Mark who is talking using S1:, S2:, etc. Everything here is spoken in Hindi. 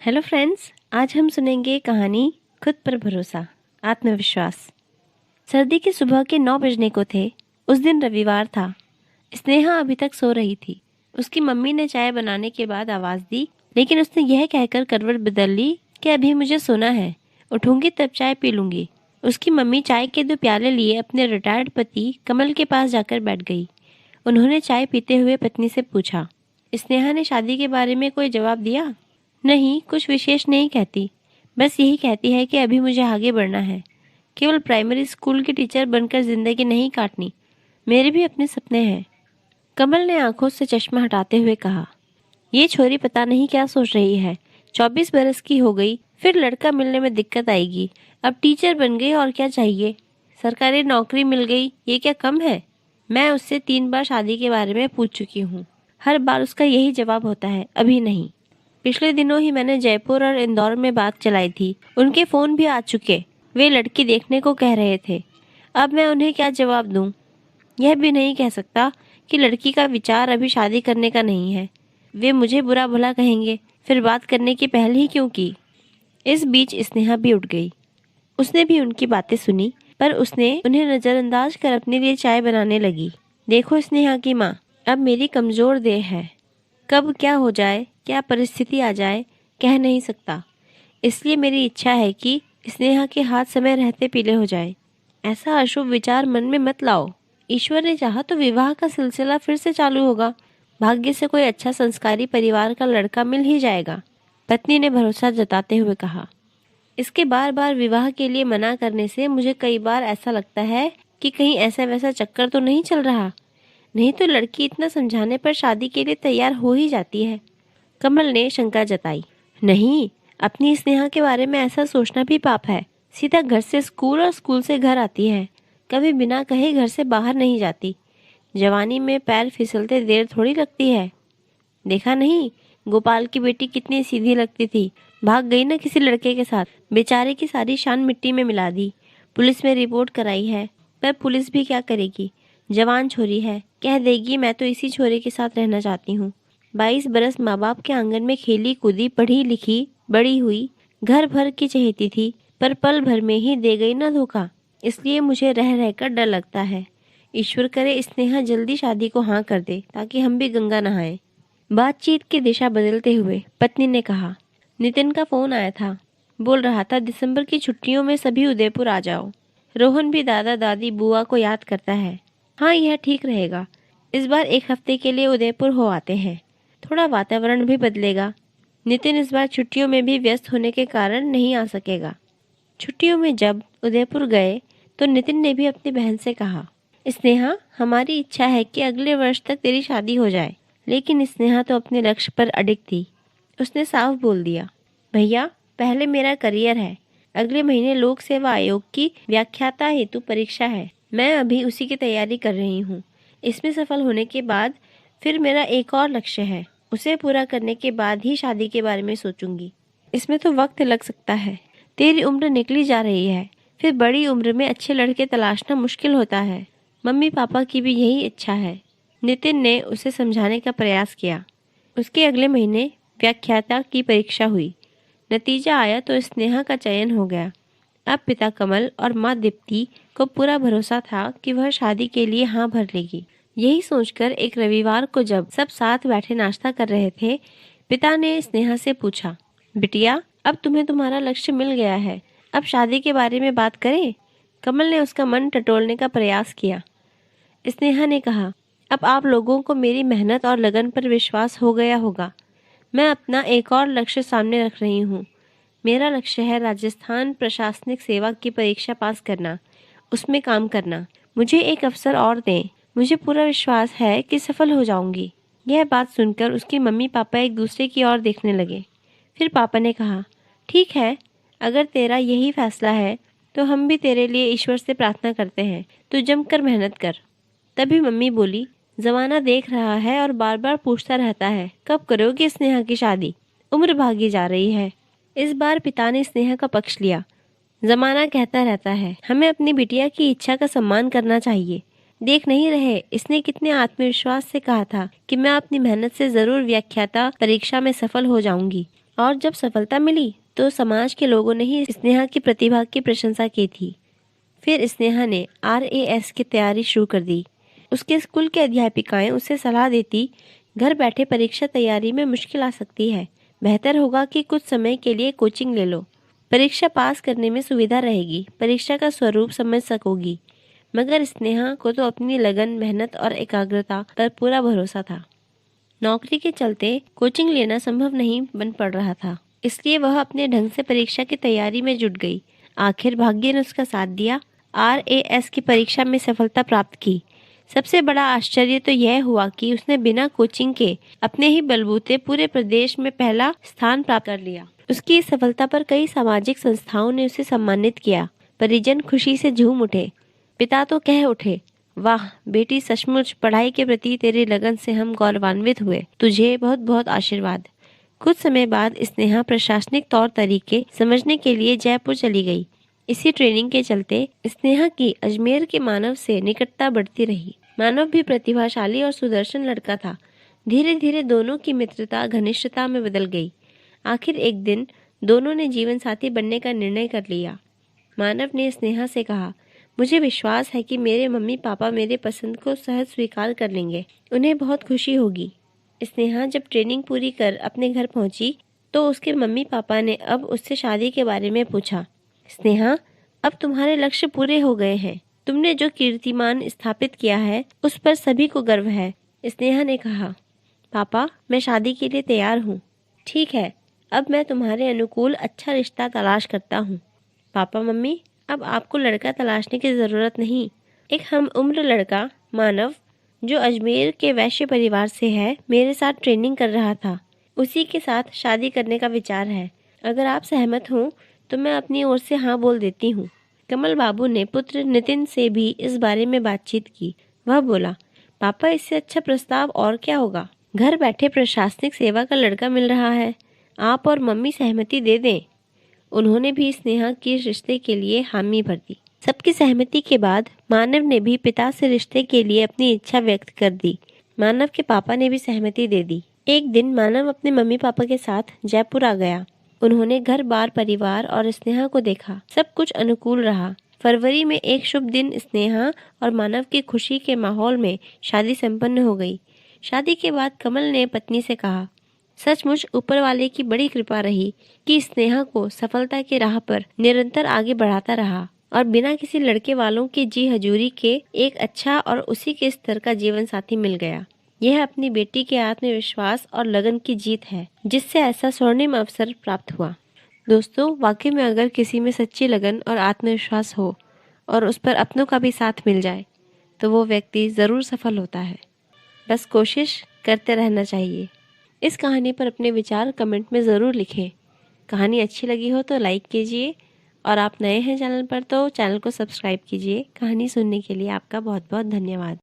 S1: हेलो फ्रेंड्स, आज हम सुनेंगे कहानी खुद पर भरोसा, आत्मविश्वास। सर्दी की सुबह के 9 बजने को थे। उस दिन रविवार था। स्नेहा अभी तक सो रही थी। उसकी मम्मी ने चाय बनाने के बाद आवाज़ दी, लेकिन उसने यह कहकर करवट बदल ली कि अभी मुझे सोना है, उठूंगी तब चाय पी लूंगी। उसकी मम्मी चाय के 2 प्याले लिए अपने रिटायर्ड पति कमल के पास जाकर बैठ गई। उन्होंने चाय पीते हुए पत्नी से पूछा, स्नेहा ने शादी के बारे में कोई जवाब दिया? नहीं, कुछ विशेष नहीं कहती। बस यही कहती है कि अभी मुझे आगे बढ़ना है, केवल प्राइमरी स्कूल की टीचर बनकर जिंदगी नहीं काटनी। मेरे भी अपने सपने हैं। कमल ने आंखों से चश्मा हटाते हुए कहा, ये छोरी पता नहीं क्या सोच रही है। 24 बरस की हो गई, फिर लड़का मिलने में दिक्कत आएगी। अब टीचर बन गई और क्या चाहिए? सरकारी नौकरी मिल गई, ये क्या कम है? मैं उससे 3 बार शादी के बारे में पूछ चुकी हूँ। हर बार उसका यही जवाब होता है, अभी नहीं। पिछले दिनों ही मैंने जयपुर और इंदौर में बात चलाई थी। उनके फोन भी आ चुके। वे लड़की देखने को कह रहे थे। अब मैं उन्हें क्या जवाब दूं? यह भी नहीं कह सकता कि लड़की का विचार अभी शादी करने का नहीं है। वे मुझे बुरा भला कहेंगे, फिर बात करने की पहल ही क्यों की? इस बीच स्नेहा भी उठ गई। उसने भी उनकी बातें सुनी, पर उसने उन्हें नजरअंदाज कर अपने लिए चाय बनाने लगी। देखो स्नेहा की माँ, अब मेरी कमजोर देह है। कब क्या हो जाए, क्या परिस्थिति आ जाए, कह नहीं सकता। इसलिए मेरी इच्छा है कि स्नेहा के हाथ समय रहते पीले हो जाए। ऐसा अशुभ विचार मन में मत लाओ। ईश्वर ने चाहा तो विवाह का सिलसिला फिर से चालू होगा। भाग्य से कोई अच्छा संस्कारी परिवार का लड़का मिल ही जाएगा, पत्नी ने भरोसा जताते हुए कहा। इसके बार बार विवाह के लिए मना करने से मुझे कई बार ऐसा लगता है कि कहीं ऐसा वैसा चक्कर तो नहीं चल रहा। नहीं तो लड़की इतना समझाने पर शादी के लिए तैयार हो ही जाती है। कमल ने शंका जताई। नहीं, अपनी स्नेहा के बारे में ऐसा सोचना भी पाप है। सीधा घर से स्कूल और स्कूल से घर आती है, कभी बिना कहे घर से बाहर नहीं जाती। जवानी में पैर फिसलते देर थोड़ी लगती है। देखा नहीं, गोपाल की बेटी कितनी सीधी लगती थी, भाग गई ना किसी लड़के के साथ। बेचारे की सारी शान मिट्टी में मिला दी। पुलिस में रिपोर्ट कराई है, पर पुलिस भी क्या करेगी? जवान छोरी है, कह देगी मैं तो इसी छोरे के साथ रहना चाहती हूँ। 22 बरस माँ बाप के आंगन में खेली कूदी, पढ़ी लिखी, बड़ी हुई, घर भर की चहेती थी, पर पल भर में ही दे गई ना धोखा। इसलिए मुझे रह रहकर डर लगता है। ईश्वर करे स्नेहा जल्दी शादी को हाँ कर दे, ताकि हम भी गंगा नहाएं। बातचीत की दिशा बदलते हुए पत्नी ने कहा, नितिन का फोन आया था। बोल रहा था दिसंबर की छुट्टियों में सभी उदयपुर आ जाओ। रोहन भी दादा दादी बुआ को याद करता है। हाँ, यह ठीक रहेगा। इस बार 1 हफ्ते के लिए उदयपुर हो आते हैं, थोड़ा वातावरण भी बदलेगा। नितिन इस बार छुट्टियों में भी व्यस्त होने के कारण नहीं आ सकेगा। छुट्टियों में जब उदयपुर गए तो नितिन ने भी अपनी बहन से कहा, स्नेहा, हमारी इच्छा है कि अगले वर्ष तक तेरी शादी हो जाए। लेकिन स्नेहा तो अपने लक्ष्य पर अडिग थी। उसने साफ बोल दिया, भैया, पहले मेरा करियर है। अगले महीने लोक सेवा आयोग की व्याख्याता हेतु परीक्षा है। मैं अभी उसी की तैयारी कर रही हूँ। इसमें सफल होने के बाद फिर मेरा एक और लक्ष्य है। उसे पूरा करने के बाद ही शादी के बारे में सोचूंगी। इसमें तो वक्त लग सकता है। तेरी उम्र निकली जा रही है, फिर बड़ी उम्र में अच्छे लड़के तलाशना मुश्किल होता है। मम्मी पापा की भी यही इच्छा है। नितिन ने उसे समझाने का प्रयास किया। उसके अगले महीने व्याख्याता की परीक्षा हुई। नतीजा आया तो स्नेहा का चयन हो गया। अब पिता कमल और माँ दीप्ति को पूरा भरोसा था कि वह शादी के लिए हाँ भर लेगी। यही सोचकर एक रविवार को जब सब साथ बैठे नाश्ता कर रहे थे, पिता ने स्नेहा से पूछा, बिटिया, अब तुम्हें तुम्हारा लक्ष्य मिल गया है, अब शादी के बारे में बात करें? कमल ने उसका मन टटोलने का प्रयास किया। स्नेहा ने कहा, अब आप लोगों को मेरी मेहनत और लगन पर विश्वास हो गया होगा। मैं अपना एक और लक्ष्य सामने रख रही हूँ। मेरा लक्ष्य है राजस्थान प्रशासनिक सेवा की परीक्षा पास करना, उसमें काम करना। मुझे एक अवसर और दें, मुझे पूरा विश्वास है कि सफल हो जाऊंगी। यह बात सुनकर उसकी मम्मी पापा एक दूसरे की ओर देखने लगे। फिर पापा ने कहा, ठीक है, अगर तेरा यही फैसला है तो हम भी तेरे लिए ईश्वर से प्रार्थना करते हैं। तू जमकर मेहनत कर। तभी मम्मी बोली, जमाना देख रहा है और बार बार पूछता रहता है, कब करोगे स्नेहा की शादी? उम्र भागी जा रही है। इस बार पिता ने स्नेहा का पक्ष लिया। जमाना कहता रहता है, हमें अपनी बिटिया की इच्छा का सम्मान करना चाहिए। देख नहीं रहे इसने कितने आत्मविश्वास से कहा था कि मैं अपनी मेहनत से जरूर व्याख्याता परीक्षा में सफल हो जाऊंगी। और जब सफलता मिली तो समाज के लोगों ने ही स्नेहा की प्रतिभा की प्रशंसा की थी। फिर स्नेहा ने RAS की तैयारी शुरू कर दी। उसके स्कूल की अध्यापिकाएं उसे सलाह देती, घर बैठे परीक्षा तैयारी में मुश्किल आ सकती है, बेहतर होगा कि कुछ समय के लिए कोचिंग ले लो। परीक्षा पास करने में सुविधा रहेगी, परीक्षा का स्वरूप समझ सकोगी। मगर स्नेहा को तो अपनी लगन, मेहनत और एकाग्रता पर पूरा भरोसा था। नौकरी के चलते कोचिंग लेना संभव नहीं बन पड़ रहा था, इसलिए वह अपने ढंग से परीक्षा की तैयारी में जुट गई। आखिर भाग्य ने उसका साथ दिया। RAS की परीक्षा में सफलता प्राप्त की। सबसे बड़ा आश्चर्य तो यह हुआ कि उसने बिना कोचिंग के अपने ही बलबूते पूरे प्रदेश में पहला स्थान प्राप्त कर लिया। उसकी इस सफलता पर कई सामाजिक संस्थाओं ने उसे सम्मानित किया। परिजन खुशी से झूम उठे। पिता तो कह उठे, वाह बेटी, सचमुच पढ़ाई के प्रति तेरी लगन से हम गौरवान्वित हुए। तुझे बहुत बहुत आशीर्वाद। कुछ समय बाद स्नेहा प्रशासनिक तौर तरीके समझने के लिए जयपुर चली गई। इसी ट्रेनिंग के चलते स्नेहा की अजमेर के मानव से निकटता बढ़ती रही। मानव भी प्रतिभाशाली और सुदर्शन लड़का था। धीरे धीरे दोनों की मित्रता घनिष्ठता में बदल गई। आखिर एक दिन दोनों ने जीवन साथी बनने का निर्णय कर लिया। मानव ने स्नेहा से कहा, मुझे विश्वास है कि मेरे मम्मी पापा मेरे पसंद को सहज स्वीकार कर लेंगे। उन्हें बहुत खुशी होगी। स्नेहा जब ट्रेनिंग पूरी कर अपने घर पहुंची तो उसके मम्मी पापा ने अब उससे शादी के बारे में पूछा। स्नेहा, अब तुम्हारे लक्ष्य पूरे हो गए हैं। तुमने जो कीर्तिमान स्थापित किया है उस पर सभी को गर्व है। स्नेहा ने कहा, पापा मैं शादी के लिए तैयार हूँ। ठीक है, अब मैं तुम्हारे अनुकूल अच्छा रिश्ता तलाश करता हूँ। पापा मम्मी, अब आपको लड़का तलाशने की जरूरत नहीं। एक हम उम्र लड़का मानव जो अजमेर के वैश्य परिवार से है, मेरे साथ ट्रेनिंग कर रहा था। उसी के साथ शादी करने का विचार है। अगर आप सहमत हों तो मैं अपनी ओर से हाँ बोल देती हूँ। कमल बाबू ने पुत्र नितिन से भी इस बारे में बातचीत की। वह बोला, पापा इससे अच्छा प्रस्ताव और क्या होगा। घर बैठे प्रशासनिक सेवा का लड़का मिल रहा है। आप और मम्मी सहमति दे दें। उन्होंने भी स्नेहा के रिश्ते के लिए हामी भर दी। सबकी सहमति के बाद मानव ने भी पिता से रिश्ते के लिए अपनी इच्छा व्यक्त कर दी। मानव के पापा ने भी सहमति दे दी। एक दिन मानव अपने मम्मी पापा के साथ जयपुर आ गया। उन्होंने घर बार, परिवार और स्नेहा को देखा। सब कुछ अनुकूल रहा। फरवरी में एक शुभ दिन स्नेहा और मानव की खुशी के माहौल में शादी संपन्न हो गई। शादी के बाद कमल ने पत्नी से कहा, सचमुच ऊपर वाले की बड़ी कृपा रही कि स्नेहा को सफलता की राह पर निरंतर आगे बढ़ाता रहा और बिना किसी लड़के वालों की जी हजूरी के एक अच्छा और उसी के स्तर का जीवन साथी मिल गया। यह अपनी बेटी के आत्मविश्वास और लगन की जीत है, जिससे ऐसा स्वर्णिम अवसर प्राप्त हुआ। दोस्तों, वाकई में अगर किसी में सच्ची लगन और आत्मविश्वास हो और उस पर अपनों का भी साथ मिल जाए तो वो व्यक्ति जरूर सफल होता है। बस कोशिश करते रहना चाहिए। इस कहानी पर अपने विचार कमेंट में ज़रूर लिखें। कहानी अच्छी लगी हो तो लाइक कीजिए और आप नए हैं चैनल पर तो चैनल को सब्सक्राइब कीजिए। कहानी सुनने के लिए आपका बहुत बहुत धन्यवाद।